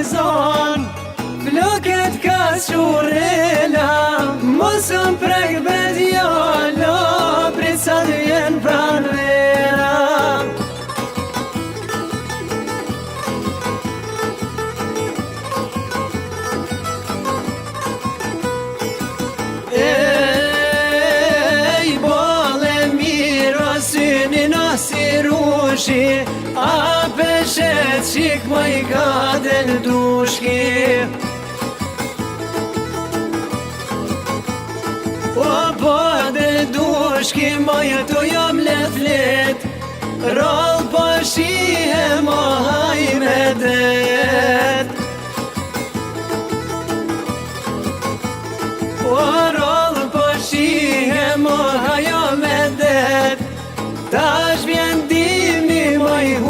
zon Flokët ka shurela Mosëm prek bedjalo Prit sa të vjen pran vera Ej, bole miro synin o si rushi A peshet qik më I ka del dushki O po del dushki më jetu jam let let Roll po shi